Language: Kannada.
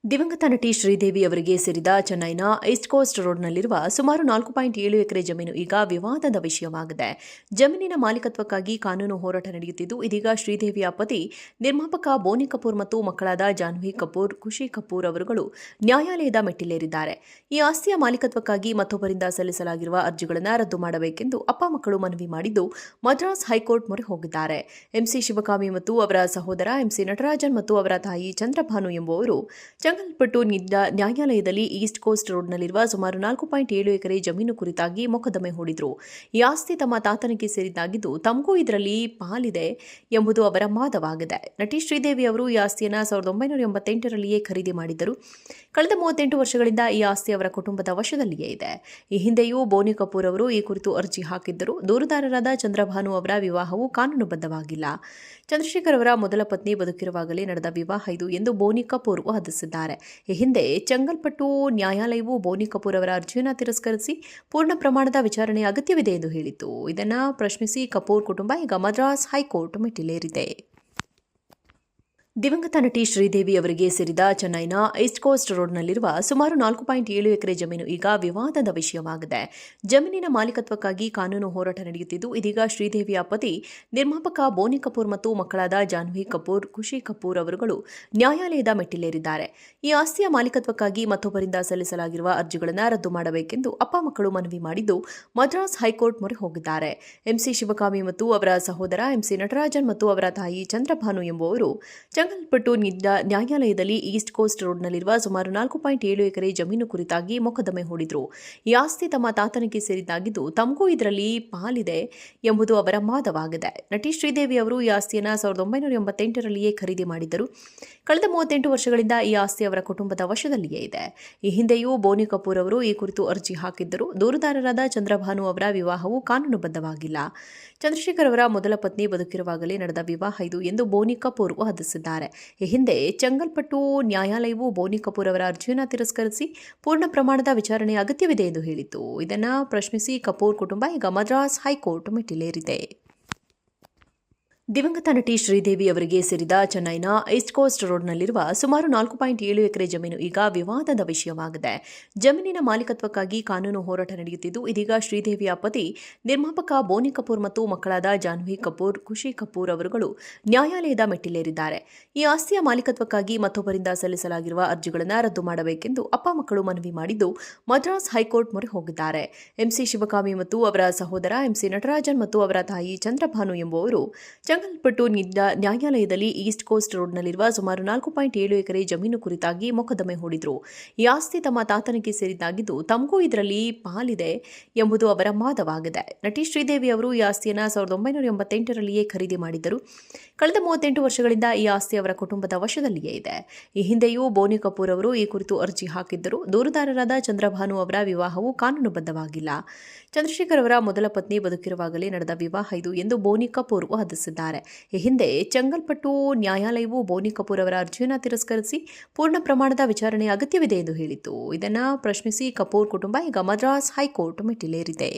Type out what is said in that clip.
ದಿವಂಗತ ನಟಿ ಶ್ರೀದೇವಿ ಅವರಿಗೆ ಸೇರಿದ ಚೆನ್ನೈನ ಈಸ್ಟ್ ಕೋಸ್ಟ್ ರೋಡ್ನಲ್ಲಿರುವ ಸುಮಾರು 4.7 ಎಕರೆ ಜಮೀನು ಈಗ ವಿವಾದದ ವಿಷಯವಾಗಿದೆ. ಜಮೀನಿನ ಮಾಲೀಕತ್ವಕ್ಕಾಗಿ ಕಾನೂನು ಹೋರಾಟ ನಡೆಯುತ್ತಿದ್ದು, ಇದೀಗ ಶ್ರೀದೇವಿಯ ಪತಿ ನಿರ್ಮಾಪಕ ಬೋನಿ ಕಪೂರ್ ಮತ್ತು ಮಕ್ಕಳಾದ ಜಾಹ್ನವಿ ಕಪೂರ್, ಖುಷಿ ಕಪೂರ್ ಅವರುಗಳು ನ್ಯಾಯಾಲಯದ ಮೆಟ್ಟಿಲೇರಿದ್ದಾರೆ. ಈ ಆಸ್ತಿಯ ಮಾಲೀಕತ್ವಕ್ಕಾಗಿ ಮತ್ತೊಬ್ಬರಿಂದ ಸಲ್ಲಿಸಲಾಗಿರುವ ಅರ್ಜಿಗಳನ್ನು ರದ್ದು ಮಾಡಬೇಕೆಂದು ಅಪ್ಪ ಮಕ್ಕಳು ಮನವಿ ಮಾಡಿದ್ದು, ಮದ್ರಾಸ್ ಹೈಕೋರ್ಟ್ ಮೊರೆ ಹೋಗಿದ್ದಾರೆ. ಎಂಸಿ ಶಿವಕಾಮಿ ಮತ್ತು ಅವರ ಸಹೋದರ ಎಂಸಿ ನಟರಾಜನ್ ಮತ್ತು ಅವರ ತಾಯಿ ಚಂದ್ರಭಾನು ಎಂಬುವರು ಚೆಂಗಲ್ಪಟ್ಟು ನ್ಯಾಯಾಲಯದಲ್ಲಿ ಈಸ್ಟ್ ಕೋಸ್ಟ್ ರೋಡ್ನಲ್ಲಿರುವ ಸುಮಾರು 4.7 ಎಕರೆ ಜಮೀನು ಕುರಿತಾಗಿ ಮೊಕದ್ದಮೆ ಹೂಡಿದ್ರು. ಈ ಆಸ್ತಿ ತಮ್ಮ ತಾತನಿಗೆ ಸೇರಿದ್ದಾಗಿದ್ದು, ತಮಗೂ ಇದರಲ್ಲಿ ಪಾಲಿದೆ ಎಂಬುದು ಅವರ ವಾದವಾಗಿದೆ. ನಟಿ ಶ್ರೀದೇವಿ ಅವರು ಈ ಆಸ್ತಿಯನ್ನು 1988ರಲ್ಲಿಯೇ ಖರೀದಿ ಮಾಡಿದ್ದರು. ಕಳೆದ 38 ವರ್ಷಗಳಿಂದ ಈ ಆಸ್ತಿ ಅವರ ಕುಟುಂಬದ ವಶದಲ್ಲಿಯೇ ಇದೆ. ಈ ಹಿಂದೆಯೂ ಬೋನಿ ಕಪೂರ್ ಅವರು ಈ ಕುರಿತು ಅರ್ಜಿ ಹಾಕಿದ್ದರು. ದೂರುದಾರರಾದ ಚಂದ್ರಭಾನು ಅವರ ವಿವಾಹವು ಕಾನೂನುಬದ್ಧವಾಗಿಲ್ಲ. ಚಂದ್ರಶೇಖರ್ ಅವರ ಮೊದಲ ಪತ್ನಿ ಬದುಕಿರುವಾಗಲೇ ನಡೆದ ವಿವಾಹ ಇದು ಎಂದು ಬೋನಿ ಕಪೂರ್ ವಾದಿಸಿದ್ದಾರೆ. ಈ ಹಿಂದೆ ಚೆಂಗಲ್ಪಟ್ಟು ನ್ಯಾಯಾಲಯವು ಬೋನಿ ಕಪೂರ್ ಅವರ ಅರ್ಜಿಯನ್ನು ತಿರಸ್ಕರಿಸಿ ಪೂರ್ಣ ಪ್ರಮಾಣದ ವಿಚಾರಣೆ ಅಗತ್ಯವಿದೆ ಎಂದು ಹೇಳಿತ್ತು. ಇದನ್ನು ಪ್ರಶ್ನಿಸಿ ಕಪೂರ್ ಕುಟುಂಬ ಈಗ ಮದ್ರಾಸ್ ಹೈಕೋರ್ಟ್ ಮೆಟ್ಟಿಲೇರಿದೆ. ದಿವಂಗತ ನಟಿ ಶ್ರೀದೇವಿ ಅವರಿಗೆ ಸೇರಿದ ಚೆನ್ನೈನ ಈಸ್ಟ್ ಕೋಸ್ಟ್ ರೋಡ್ನಲ್ಲಿರುವ ಸುಮಾರು 4.7 ಎಕರೆ ಜಮೀನು ಈಗ ವಿವಾದದ ವಿಷಯವಾಗಿದೆ. ಜಮೀನಿನ ಮಾಲೀಕತ್ವಕ್ಕಾಗಿ ಕಾನೂನು ಹೋರಾಟ ನಡೆಯುತ್ತಿದ್ದು, ಇದೀಗ ಶ್ರೀದೇವಿಯ ಪತಿ ನಿರ್ಮಾಪಕ ಬೋನಿ ಕಪೂರ್ ಮತ್ತು ಮಕ್ಕಳಾದ ಜಾಹ್ನವಿ ಕಪೂರ್, ಖುಷಿ ಕಪೂರ್ ಅವರುಗಳು ನ್ಯಾಯಾಲಯದ ಮೆಟ್ಟಿಲೇರಿದ್ದಾರೆ. ಈ ಆಸ್ತಿಯ ಮಾಲೀಕತ್ವಕ್ಕಾಗಿ ಮತ್ತೊಬ್ಬರಿಂದ ಸಲ್ಲಿಸಲಾಗಿರುವ ಅರ್ಜಿಗಳನ್ನು ರದ್ದು ಮಾಡಬೇಕೆಂದು ಅಪ್ಪ ಮಕ್ಕಳು ಮನವಿ ಮಾಡಿದ್ದು, ಮದ್ರಾಸ್ ಹೈಕೋರ್ಟ್ ಮೊರೆ ಹೋಗಿದ್ದಾರೆ. ಎಂಸಿ ಶಿವಕಾಮಿ ಮತ್ತು ಅವರ ಸಹೋದರ ಎಂಸಿ ನಟರಾಜನ್ ಮತ್ತು ಅವರ ತಾಯಿ ಚಂದ್ರಭಾನು ಎಂಬುವರು ಚೆಂಗಲ್ಪಟ್ಟು ನ್ಯಾಯಾಲಯದಲ್ಲಿ ಈಸ್ಟ್ ಕೋಸ್ಟ್ ರೋಡ್ನಲ್ಲಿರುವ ಸುಮಾರು 4.7 ಎಕರೆ ಜಮೀನು ಕುರಿತಾಗಿ ಮೊಕದ್ದಮೆ ಹೂಡಿದ್ರು. ಈ ಆಸ್ತಿ ತಮ್ಮ ತಾತನಿಗೆ ಸೇರಿದ್ದಾಗಿದ್ದು, ತಮಗೂ ಇದರಲ್ಲಿ ಪಾಲಿದೆ ಎಂಬುದು ಅವರ ವಾದವಾಗಿದೆ. ನಟಿ ಶ್ರೀದೇವಿ ಅವರು ಈ ಆಸ್ತಿಯನ್ನು 1988ರಲ್ಲಿಯೇ ಖರೀದಿ ಮಾಡಿದ್ದರು. ಕಳೆದ 38 ವರ್ಷಗಳಿಂದ ಈ ಆಸ್ತಿ ಅವರ ಕುಟುಂಬದ ವಶದಲ್ಲಿಯೇ ಇದೆ. ಈ ಹಿಂದೆಯೂ ಬೋನಿ ಕಪೂರ್ ಅವರು ಈ ಕುರಿತು ಅರ್ಜಿ ಹಾಕಿದ್ದರು. ದೂರುದಾರರಾದ ಚಂದ್ರಭಾನು ಅವರ ವಿವಾಹವು ಕಾನೂನುಬದ್ಧವಾಗಿಲ್ಲ. ಚಂದ್ರಶೇಖರ್ ಅವರ ಮೊದಲ ಪತ್ನಿ ಬದುಕಿರುವಾಗಲೇ ನಡೆದ ವಿವಾಹ ಇದು ಎಂದು ಬೋನಿ ಕಪೂರ್ ವಾದಿಸಿದ್ದಾರೆ. ಈ ಹಿಂದೆ ಚೆಂಗಲ್ಪಟ್ಟು ನ್ಯಾಯಾಲಯವು ಬೋನಿ ಕಪೂರ್ ಅವರ ಅರ್ಜಿಯನ್ನು ತಿರಸ್ಕರಿಸಿ ಪೂರ್ಣ ಪ್ರಮಾಣದ ವಿಚಾರಣೆ ಅಗತ್ಯವಿದೆ ಎಂದು ಹೇಳಿತ್ತು. ಇದನ್ನು ಪ್ರಶ್ನಿಸಿ ಕಪೂರ್ ಕುಟುಂಬ ಈಗ ಮದ್ರಾಸ್ ಹೈಕೋರ್ಟ್ ಮೆಟ್ಟಿಲೇರಿದೆ. ದಿವಂಗತ ನಟಿ ಶ್ರೀದೇವಿ ಅವರಿಗೆ ಸೇರಿದ ಚೆನ್ನೈನ ಈಸ್ಟ್ ಕೋಸ್ಟ್ ರೋಡ್ನಲ್ಲಿರುವ ಸುಮಾರು 4.7 ಎಕರೆ ಜಮೀನು ಈಗ ವಿವಾದದ ವಿಷಯವಾಗಿದೆ. ಜಮೀನಿನ ಮಾಲೀಕತ್ವಕ್ಕಾಗಿ ಕಾನೂನು ಹೋರಾಟ ನಡೆಯುತ್ತಿದ್ದು, ಇದೀಗ ಶ್ರೀದೇವಿಯ ಪತಿ ನಿರ್ಮಾಪಕ ಬೋನಿ ಕಪೂರ್ ಮತ್ತು ಮಕ್ಕಳಾದ ಜಾಹ್ನವಿ ಕಪೂರ್, ಖುಷಿ ಕಪೂರ್ ಅವರುಗಳು ನ್ಯಾಯಾಲಯದ ಮೆಟ್ಟಿಲೇರಿದ್ದಾರೆ. ಈ ಆಸ್ತಿಯ ಮಾಲೀಕತ್ವಕ್ಕಾಗಿ ಮತ್ತೊಬ್ಬರಿಂದ ಸಲ್ಲಿಸಲಾಗಿರುವ ಅರ್ಜಿಗಳನ್ನು ರದ್ದು ಮಾಡಬೇಕೆಂದು ಅಪ್ಪ ಮಕ್ಕಳು ಮನವಿ ಮಾಡಿದ್ದು, ಮದ್ರಾಸ್ ಹೈಕೋರ್ಟ್ ಮೊರೆ ಹೋಗಿದ್ದಾರೆ. ಎಂಸಿ ಶಿವಕಾಮಿ ಮತ್ತು ಅವರ ಸಹೋದರ ಎಂಸಿ ನಟರಾಜನ್ ಮತ್ತು ಅವರ ತಾಯಿ ಚಂದ್ರಭಾನು ಎಂಬುವರು ಚೆಂಗಲ್ಪಟ್ಟು ನ್ಯಾಯಾಲಯದಲ್ಲಿ ಈಸ್ಟ್ ಕೋಸ್ಟ್ ರೋಡ್ನಲ್ಲಿರುವ ಸುಮಾರು 4.7 ಎಕರೆ ಜಮೀನು ಕುರಿತಾಗಿ ಮೊಕದ್ದಮೆ ಹೂಡಿದ್ರು. ಈ ಆಸ್ತಿ ತಮ್ಮ ತಾತನಿಗೆ ಸೇರಿದ್ದಾಗಿದ್ದು, ತಮಗೂ ಇದರಲ್ಲಿ ಪಾಲಿದೆ ಎಂಬುದು ಅವರ ವಾದವಾಗಿದೆ. ನಟಿ ಶ್ರೀದೇವಿ ಅವರು ಈ ಆಸ್ತಿಯನ್ನು 1988ರಲ್ಲಿಯೇ ಖರೀದಿ ಮಾಡಿದ್ದರು. ಕಳೆದ 38 ವರ್ಷಗಳಿಂದ ಈ ಆಸ್ತಿ ಅವರ ಕುಟುಂಬದ ವಶದಲ್ಲಿಯೇ ಇದೆ. ಈ ಹಿಂದೆಯೂ ಬೋನಿ ಕಪೂರ್ ಅವರು ಈ ಕುರಿತು ಅರ್ಜಿ ಹಾಕಿದ್ದರು. ದೂರುದಾರರಾದ ಚಂದ್ರಭಾನು ಅವರ ವಿವಾಹವು ಕಾನೂನುಬದ್ಧವಾಗಿಲ್ಲ. ಚಂದ್ರಶೇಖರ್ ಅವರ ಮೊದಲ ಪತ್ನಿ ಬದುಕಿರುವಾಗಲೇ ನಡೆದ ವಿವಾಹ ಇದು ಎಂದು ಬೋನಿ ಕಪೂರ್ ವಾದಿಸಿದ್ದಾರೆ. ಈ ಹಿಂದೆ ಚೆಂಗಲ್ಪಟ್ಟು ನ್ಯಾಯಾಲಯವು ಬೋನಿ ಕಪೂರ್ ಅವರ ಅರ್ಜಿಯನ್ನು ತಿರಸ್ಕರಿಸಿ ಪೂರ್ಣ ಪ್ರಮಾಣದ ವಿಚಾರಣೆ ಅಗತ್ಯವಿದೆ ಎಂದು ಹೇಳಿತ್ತು. ಇದನ್ನು ಪ್ರಶ್ನಿಸಿ ಕಪೂರ್ ಕುಟುಂಬ ಈಗ ಮದ್ರಾಸ್ ಹೈಕೋರ್ಟ್ ಮೆಟ್ಟಿಲೇರಿದೆ.